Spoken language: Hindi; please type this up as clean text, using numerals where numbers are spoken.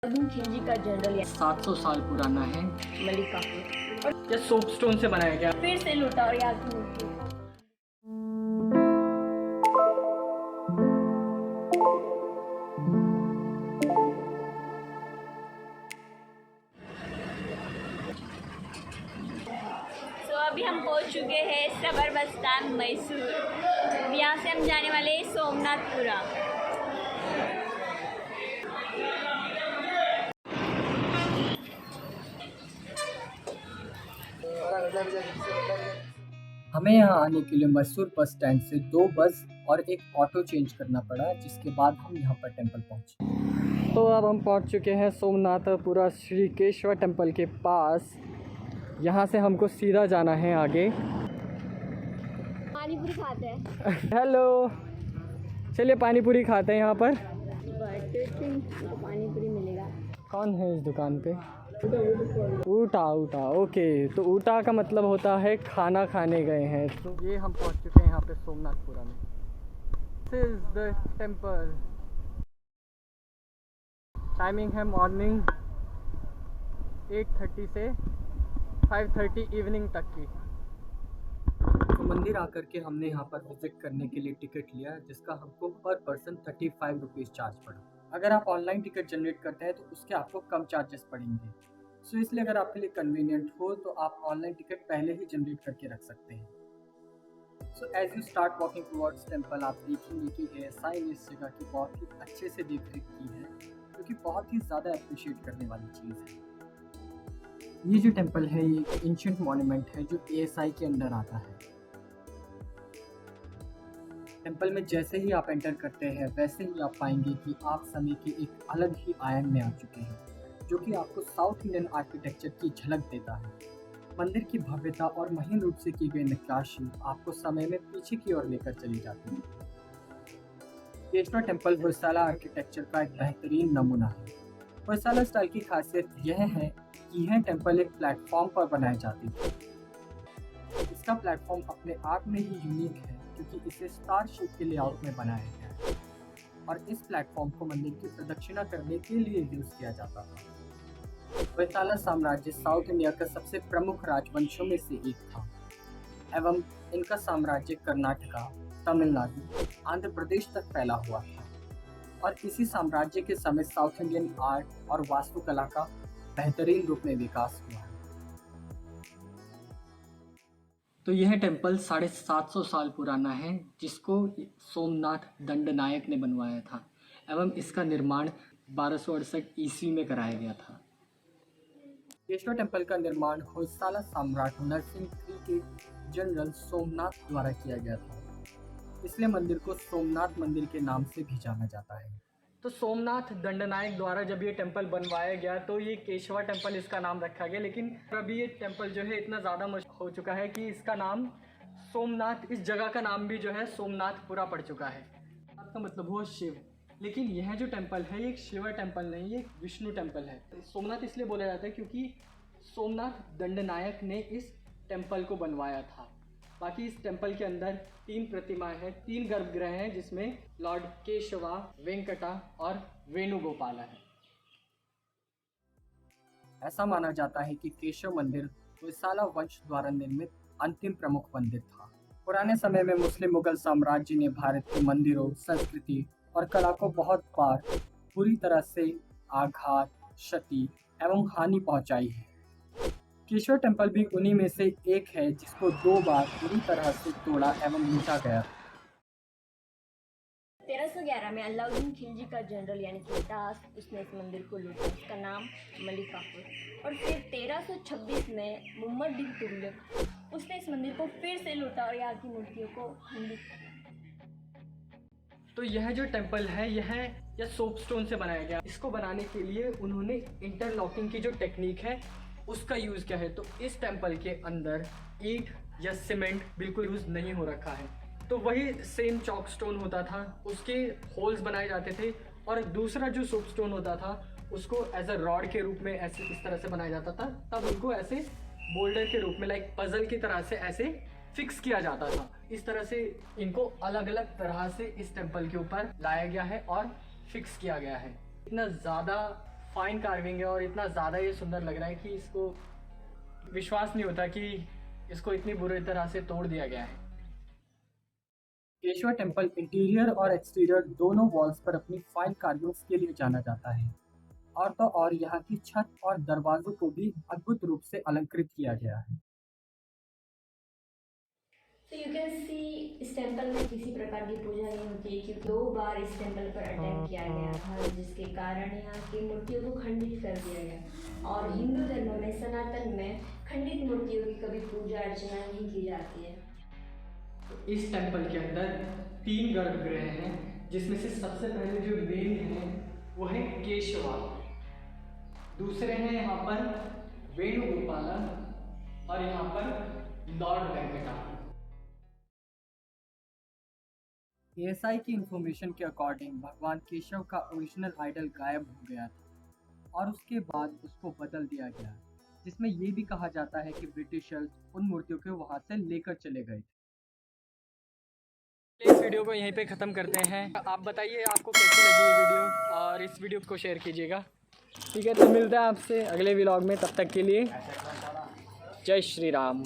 खिलजी का जनरल 700 साल पुराना है। मलिक काफूर यह सोपस्टोन से बनाया गया। फिर से लूटा और याद की मूर्ति। अभी हम पहुंच चुके हैं सबर बस स्टैंड मैसूर। यहाँ से हम जाने वाले हैं सोमनाथपुरा। हमें यहाँ आने के लिए मैसूर बस स्टैंड से 2 बस और एक ऑटो चेंज करना पड़ा, जिसके बाद हम यहाँ पर टेंपल पहुँचे। तो अब हम पहुँच चुके हैं सोमनाथपुरा श्री केशव टेंपल के पास। यहाँ से हमको सीधा जाना है आगे। पानी पूरी खाते हैं। हेलो, चलिए पानी पूरी खाते हैं यहाँ पर। पानी पूरी मिलेगा। कौन है इस दुकान पे? ऊटा ऊटा, ओके। तो ऊटा का मतलब होता है खाना खाने गए हैं। तो ये हम पहुंच चुके हैं यहाँ पे सोमनाथपुरा में। This is the temple. Timing है मॉर्निंग 8:30 से 5:30 इवनिंग तक की। तो मंदिर आकर के हमने यहाँ पर विजिट करने के लिए टिकट लिया, जिसका हमको पर पर्सन 35 रुपीज़ चार्ज पड़ा। अगर आप ऑनलाइन टिकट जनरेट करते हैं तो उसके आपको कम चार्जेस पड़ेंगे। सो इसलिए अगर आपके लिए कन्वीनियंट हो तो आप ऑनलाइन टिकट पहले ही जनरेट करके रख सकते हैं। So as you start walking towards temple, आप देखेंगे कि ASI ने इस जगह की बहुत ही अच्छे से देख रेख की है, जो कि बहुत ही ज़्यादा अप्रिशिएट करने वाली चीज़ है। ये जो टेंपल है ये एक एंशिएंट मॉन्यूमेंट है जो ASI के अंडर आता है। टेंपल में जैसे ही आप एंटर करते हैं वैसे ही आप पाएंगे कि आप समय के एक अलग ही आयाम में आ चुके हैं, जो कि आपको साउथ इंडियन आर्किटेक्चर की झलक देता है। मंदिर की भव्यता और महीन रूप से की गई नक्काशी आपको समय में पीछे की ओर लेकर चली जाती है। केशव टेंपल होयसाला आर्किटेक्चर का एक बेहतरीन नमूना है। होयसाला स्टाइल की खासियत यह है कि यह टेंपल एक प्लेटफॉर्म पर बनाई जाती है। इसका प्लेटफॉर्म अपने आप में ही यूनिक है, क्योंकि इसे स्टार शेप के लेआउट में बनाया गया है और इस प्लेटफॉर्म को मंदिर की प्रदक्षिणा करने के लिए यूज किया जाता था। होयसाला साम्राज्य साउथ इंडिया का सबसे प्रमुख राजवंशों में से एक था एवं इनका साम्राज्य कर्नाटका, तमिलनाडु, आंध्र प्रदेश तक फैला हुआ था और इसी साम्राज्य के समय साउथ इंडियन आर्ट और वास्तुकला का बेहतरीन रूप में विकास हुआ। तो यह टेंपल 750 साल पुराना है, जिसको सोमनाथ दंडनायक ने बनवाया था एवं इसका निर्माण 1268 ईस्वी में कराया गया था। केशव टेंपल का निर्माण होयसाला सम्राट नरसिंह III के जनरल सोमनाथ द्वारा किया गया था, इसलिए मंदिर को सोमनाथ मंदिर के नाम से भी जाना जाता है। तो सोमनाथ दंडनायक द्वारा जब ये टेंपल बनवाया गया तो ये केशवा टेंपल इसका नाम रखा गया, लेकिन अभी ये टेंपल जो है इतना ज़्यादा मशहूर हो चुका है कि इसका नाम सोमनाथ, इस जगह का नाम भी जो है सोमनाथपुरा पड़ चुका है। इसका मतलब हुआ शिव, लेकिन यह जो टेंपल है ये एक शिव टेंपल नहीं, ये एक विष्णु टेंपल है। सोमनाथ इसलिए बोला जाता है क्योंकि सोमनाथ दंडनायक ने इस टेंपल को बनवाया था। बाकी इस टेंपल के अंदर 3 प्रतिमाएं हैं, 3 गर्भगृह हैं, जिसमें लॉर्ड केशवा, वेंकटा और वेणुगोपाला है। ऐसा माना जाता है कि केशव मंदिर होयसाला वंश द्वारा निर्मित अंतिम प्रमुख मंदिर था। पुराने समय में मुस्लिम मुगल साम्राज्य ने भारत के मंदिरों, संस्कृति और कला को बहुत बार बुरी तरह से आघात, क्षति एवं हानि पहुंचाई है। केशव टेंपल भी उन्हीं में से एक है, जिसको 2 बार पूरी तरह से तोड़ा एवं लूटा गया। 1311 में अलाउद्दीन खिलजी का जनरल यानी कि दास, उसने इस मंदिर को लूटा। उसका नाम मलिक काफूर। और फिर 1326 में मोहम्मद बिन तुगलक, उसने इस मंदिर को फिर से लूटा और यहाँ की मूर्तियों को हिंदू। तो यह जो टेंपल है यह सोपस्टोन से बनाया गया। इसको बनाने के लिए उन्होंने इंटरलॉकिंग की जो टेक्निक है उसका यूज़ किया है। तो इस टेंपल के अंदर ईंट या सीमेंट बिल्कुल यूज़ नहीं हो रखा है। तो वही सेम चॉक स्टोन होता था, उसके होल्स बनाए जाते थे, और दूसरा जो सोपस्टोन होता था उसको एज अ रॉड के रूप में ऐसे इस तरह से बनाया जाता था। तब उनको ऐसे बोल्डर के रूप में लाइक पजल की तरह से ऐसे फिक्स किया जाता था। इस तरह से इनको अलग अलग तरह से इस टेंपल के ऊपर लाया गया है और फिक्स किया गया है। इतना ज़्यादा फाइन कार्विंग है और इतना ज़्यादा ये सुंदर लग रहा है कि इसको विश्वास नहीं होता कि इसको इतनी बुरी तरह से तोड़ दिया गया है। केशवा टेम्पल इंटीरियर और एक्सटीरियर दोनों वॉल्स पर अपनी फाइन कार्विंग्स के लिए जाना जाता है। और तो और यहाँ की छत और दरवाजों को भी अद्भुत रूप से अलंकृत किया गया है। तो यू कैन सी इस टेम्पल में किसी प्रकार की पूजा नहीं होती है, क्योंकि 2 बार इस टेम्पल पर अटैक किया गया था, जिसके कारण यहाँ की मूर्तियों को खंडित कर दिया गया। और हिंदू धर्म में सनातन में खंडित मूर्तियों की कभी पूजा अर्चना नहीं की जाती है। इस टेम्पल के अंदर 3 गर्भगृह हैं, जिसमें से सबसे पहले जो मेन है वो है केशवा, दूसरे हैं यहाँ पर वेणुगोपाला और यहाँ पर लॉर्ड वेंकटा। एएसआई की इंफॉर्मेशन के अकॉर्डिंग भगवान केशव का ओरिजिनल आइडल गायब हो गया था और उसके बाद उसको बदल दिया गया, जिसमें ये भी कहा जाता है कि ब्रिटिशर्स उन मूर्तियों को वहां से लेकर चले गए थे। इस वीडियो को यहीं पे ख़त्म करते हैं। आप बताइए आपको कैसी लगी ये वीडियो और इस वीडियो को शेयर कीजिएगा। ठीक है, तो मिलते हैं आपसे अगले व्लॉग में, तब तक के लिए जय श्री राम।